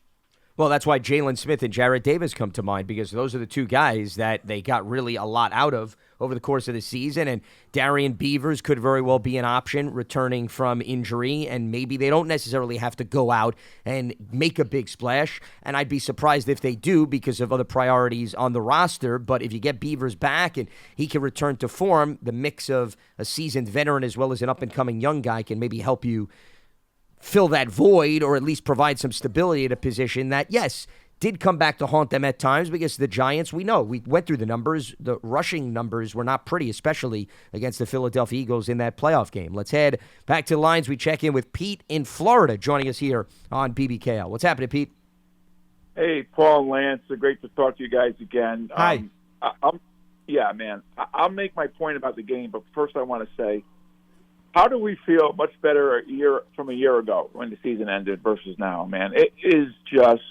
Well, that's why Jalen Smith and Jarrett Davis come to mind, because those are the two guys that they got really a lot out of over the course of the season. And Darian Beavers could very well be an option returning from injury, and maybe they don't necessarily have to go out and make a big splash. And I'd be surprised if they do because of other priorities on the roster. But if you get Beavers back and he can return to form, the mix of a seasoned veteran as well as an up-and-coming young guy can maybe help you fill that void or at least provide some stability at a position that, yes, did come back to haunt them at times because the Giants, we went through the numbers. The rushing numbers were not pretty, especially against the Philadelphia Eagles in that playoff game. Let's head back to the lines. We check in with Pete in Florida joining us here on BBKL. What's happening, Pete? Hey, Paul and Lance. Great to talk to you guys again. Hi. I'll make my point about the game, but first I want to say, how do we feel much better a year ago when the season ended versus now, man? It is just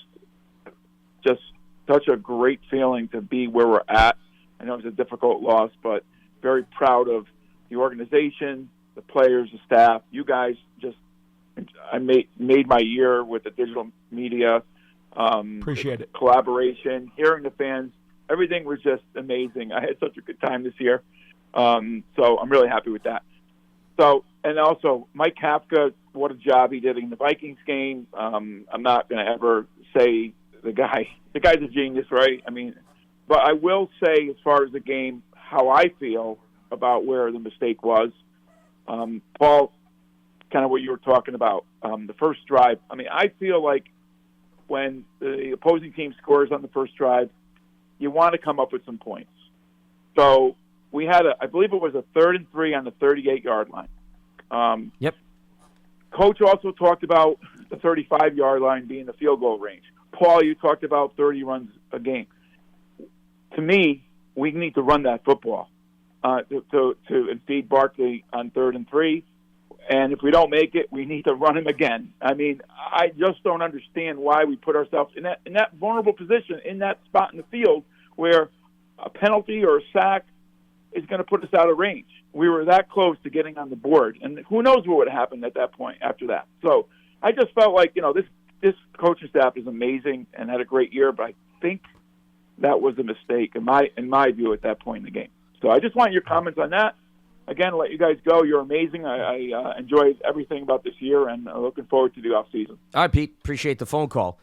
such a great feeling to be where we're at. I know it's a difficult loss, but very proud of the organization, the players, the staff. You guys I made my year with the digital media. Appreciate it. Collaboration, hearing the fans, everything was just amazing. I had such a good time this year. So I'm really happy with that. So, and also Mike Kafka, what a job he did in the Vikings game. I'm not going to ever say the guy's a genius, right? I mean, but I will say as far as the game, how I feel about where the mistake was. Paul, kind of what you were talking about, the first drive. I mean, I feel like when the opposing team scores on the first drive, you want to come up with some points. So we had I believe it was a 3rd and 3 on the 38-yard line. Yep. Coach also talked about the 35-yard line being the field goal range. Paul, you talked about 30 runs a game. To me, we need to run that football to feed Barkley on 3rd and 3. And if we don't make it, we need to run him again. I mean, I just don't understand why we put ourselves in that vulnerable position, in that spot in the field where a penalty or a sack is going to put us out of range. We were that close to getting on the board, and who knows what would have happened at that point after that. So I just felt like, this coaching staff is amazing and had a great year, but I think that was a mistake in my view at that point in the game. So I just want your comments on that. Again, I'll let you guys go. You're amazing. I enjoyed everything about this year, and I'm looking forward to the offseason. All right, Pete. Appreciate the phone call.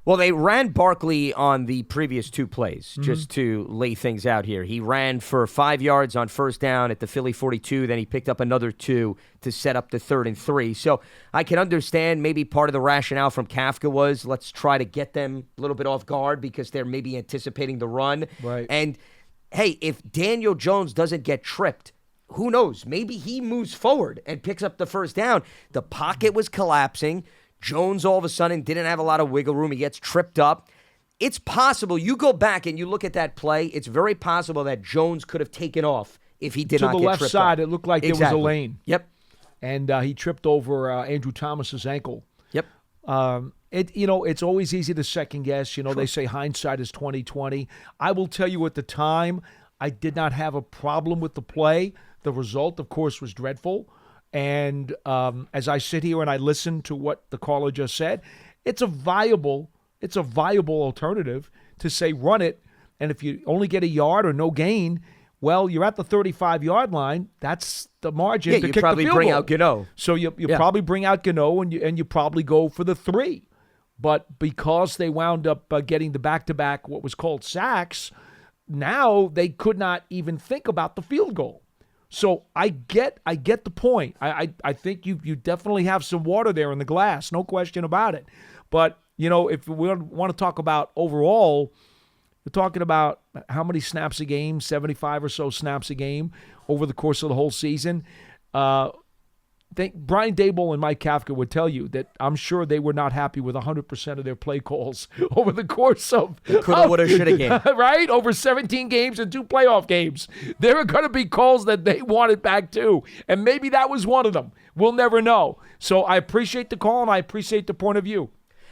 Well, they ran Barkley on the previous 2 plays, just to lay things out here. He ran for 5 yards on first down at the Philly 42. Then he picked up another 2 to set up the 3rd and 3. So I can understand maybe part of the rationale from Kafka was let's try to get them a little bit off guard because they're maybe anticipating the run. Right. And, hey, if Daniel Jones doesn't get tripped who knows? Maybe he moves forward and picks up the first down. The pocket was collapsing. Jones all of a sudden didn't have a lot of wiggle room. He gets tripped up. It's possible. You go back and you look at that play. It's very possible that Jones could have taken off if he did not get tripped up. To the left side, it looked like there was a lane. Yep. And he tripped over Andrew Thomas's ankle. Yep. It's always easy to second guess. They say hindsight is 20/20. I will tell you, at the time, I did not have a problem with the play. The result, of course, was dreadful. And as I sit here and I listen to what the caller just said, it's a viable alternative to say run it. And if you only get a yard or no gain, well, you're at the 35-yard line. That's the margin to kick the field goal. You probably bring out Gano. So you probably bring out Gano and you probably go for the 3. But because they wound up getting the back-to-back what was called sacks, now they could not even think about the field goal. So I get the point. I think you definitely have some water there in the glass, no question about it. But, if we want to talk about overall, we're talking about how many snaps a game, 75 or so snaps a game over the course of the whole season. Brian Daboll and Mike Kafka would tell you that I'm sure they were not happy with 100% of their play calls over the course of coulda, woulda, shoulda game. Right? Over 17 games and 2 playoff games. There are going to be calls that they wanted back too. And maybe that was one of them. We'll never know. So I appreciate the call and I appreciate the point of view.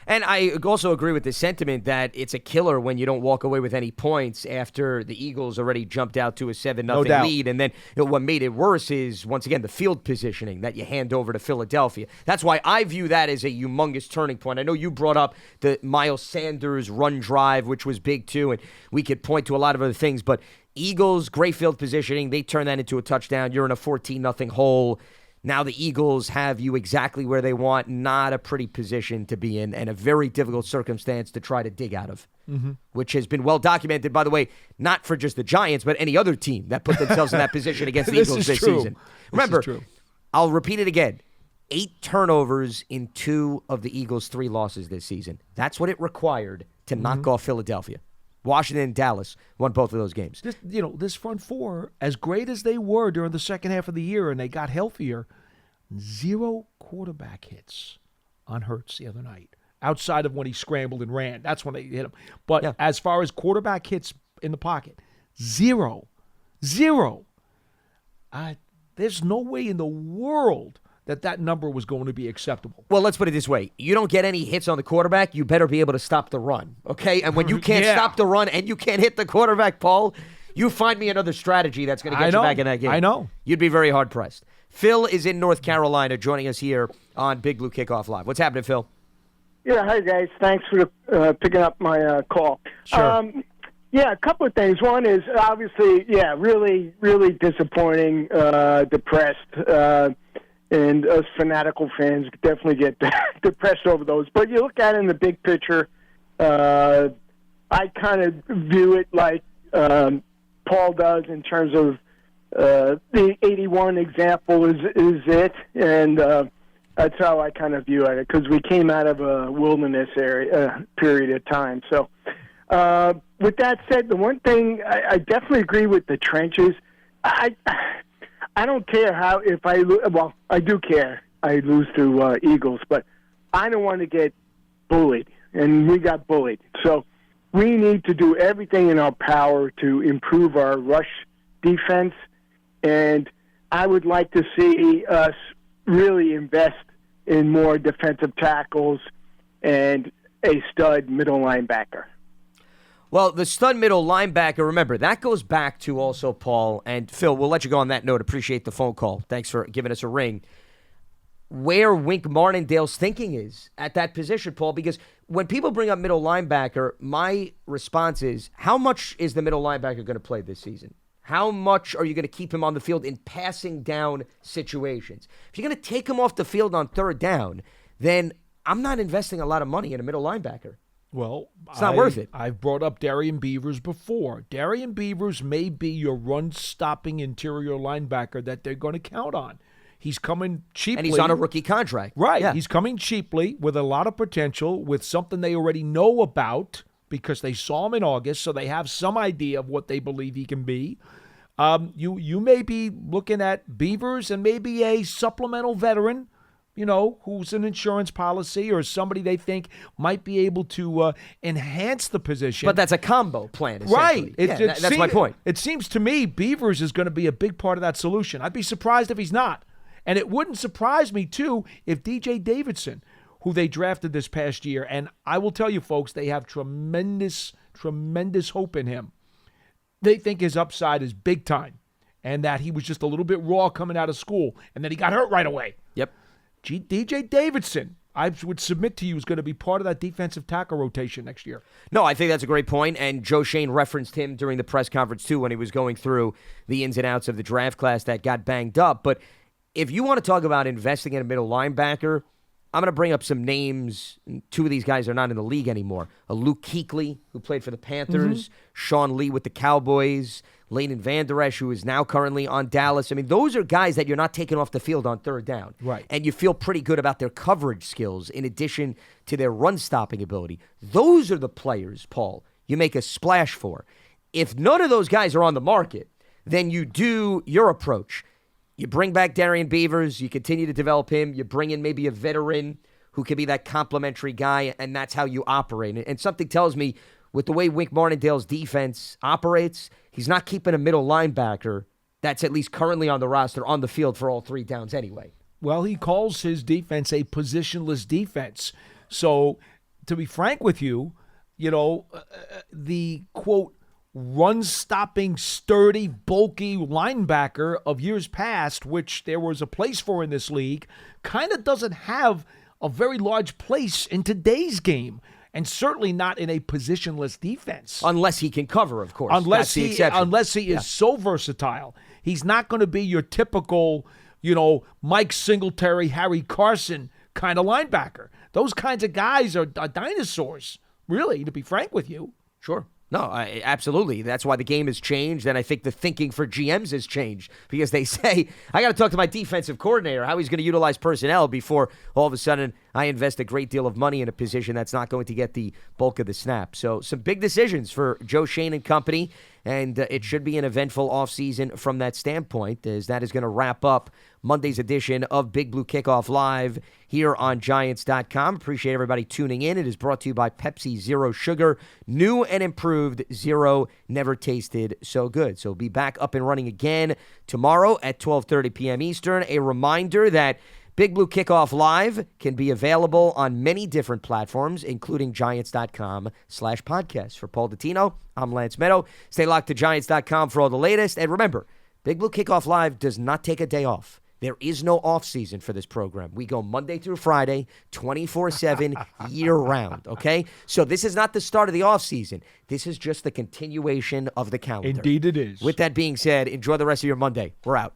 And I also agree with the sentiment that it's a killer when you don't walk away with any points after the Eagles already jumped out to a 7-0 lead. And then what made it worse is, once again, the field positioning that you hand over to Philadelphia. That's why I view that as a humongous turning point. I know you brought up the Miles Sanders run drive, which was big too, and we could point to a lot of other things. But Eagles, great field positioning. They turn that into a touchdown. You're in a 14-0 hole. Now the Eagles have you exactly where they want. Not a pretty position to be in and a very difficult circumstance to try to dig out of, which has been well documented, by the way, not for just the Giants, but any other team that put themselves in that position against the Eagles this season. Remember, I'll repeat it again, 8 turnovers in 2 of the Eagles' 3 losses this season. That's what it required to knock off Philadelphia. Washington and Dallas won both of those games. This front four, as great as they were during the second half of the year and they got healthier, 0 quarterback hits on Hurts the other night, outside of when he scrambled and ran. That's when they hit him. But as far as quarterback hits in the pocket, 0. There's no way in the world that number was going to be acceptable. Well, let's put it this way. You don't get any hits on the quarterback, you better be able to stop the run, okay? And when you can't stop the run and you can't hit the quarterback, Paul, you find me another strategy that's going to get you back in that game. I know. You'd be very hard-pressed. Phil is in North Carolina joining us here on Big Blue Kickoff Live. What's happening, Phil? Yeah, hi, guys. Thanks for picking up my call. Sure. A couple of things. One is, obviously, really, really disappointing, depressed, and us fanatical fans definitely get depressed over those. But you look at it in the big picture, I kind of view it like Paul does in terms of the 81 example is it, and that's how I kind of view it, because we came out of a wilderness period of time. So with that said, the one thing I definitely agree with the trenches. I don't care how, if I lose, well, I do care I lose to Eagles, but I don't want to get bullied, and we got bullied. So we need to do everything in our power to improve our rush defense, and I would like to see us really invest in more defensive tackles and a stud middle linebacker. Well, the stud middle linebacker, remember, that goes back to also, Paul, and Phil, we'll let you go on that note. Appreciate the phone call. Thanks for giving us a ring. Where Wink Martindale's thinking is at that position, Paul, because when people bring up middle linebacker, my response is, how much is the middle linebacker going to play this season? How much are you going to keep him on the field in passing down situations? If you're going to take him off the field on 3rd down, then I'm not investing a lot of money in a middle linebacker. Well, it's not worth it. I've brought up Darian Beavers before. Darian Beavers may be your run-stopping interior linebacker that they're going to count on. He's coming cheaply. And he's on a rookie contract. Right. Yeah. He's coming cheaply with a lot of potential, with something they already know about because they saw him in August, so they have some idea of what they believe he can be. You may be looking at Beavers and maybe a supplemental veteran, who's an insurance policy or somebody they think might be able to enhance the position. But that's a combo plan, right? That's my point. It seems to me Beavers is going to be a big part of that solution. I'd be surprised if he's not. And it wouldn't surprise me, too, if DJ Davidson, who they drafted this past year, and I will tell you, folks, they have tremendous, tremendous hope in him. They think his upside is big time and that he was just a little bit raw coming out of school and then he got hurt right away. Yep. DJ Davidson, I would submit to you, is going to be part of that defensive tackle rotation next year. No, I think that's a great point, and Joe Schoen referenced him during the press conference, too, when he was going through the ins and outs of the draft class that got banged up. But if you want to talk about investing in a middle linebacker, I'm going to bring up some names. Two of these guys are not in the league anymore. Luke Kuechly, who played for the Panthers, Sean Lee with the Cowboys, Leighton Vander Esch, who is now currently on Dallas. I mean, those are guys that you're not taking off the field on third down. Right. And you feel pretty good about their coverage skills in addition to their run-stopping ability. Those are the players, Paul, you make a splash for. If none of those guys are on the market, then you do your approach. You bring back Darian Beavers, you continue to develop him, you bring in maybe a veteran who could be that complimentary guy, and that's how you operate. And something tells me, with the way Wink Martindale's defense operates, he's not keeping a middle linebacker that's at least currently on the roster on the field for all three downs anyway. Well, he calls his defense a positionless defense. So, to be frank with you, the, quote, run-stopping, sturdy, bulky linebacker of years past, which there was a place for in this league, kind of doesn't have a very large place in today's game, and certainly not in a positionless defense. Unless he can cover, of course. Unless That's he is so versatile. He's not going to be your typical, Mike Singletary, Harry Carson kind of linebacker. Those kinds of guys are dinosaurs, really, to be frank with you. Sure. No, absolutely. That's why the game has changed, and I think the thinking for GMs has changed because they say, I got to talk to my defensive coordinator, how he's going to utilize personnel before all of a sudden I invest a great deal of money in a position that's not going to get the bulk of the snap. So some big decisions for Joe Schoen and company, and it should be an eventful offseason from that standpoint, as that is going to wrap up Monday's edition of Big Blue Kickoff Live here on Giants.com. Appreciate everybody tuning in. It is brought to you by Pepsi Zero Sugar. New and improved Zero, never tasted so good. So be back up and running again tomorrow at 12:30 p.m. Eastern. A reminder that Big Blue Kickoff Live can be available on many different platforms, including Giants.com/podcast. For Paul Dottino, I'm Lance Medow. Stay locked to Giants.com for all the latest. And remember, Big Blue Kickoff Live does not take a day off. There is no off season for this program. We go Monday through Friday, 24/7, year-round, okay? So this is not the start of the off season. This is just the continuation of the calendar. Indeed it is. With that being said, enjoy the rest of your Monday. We're out.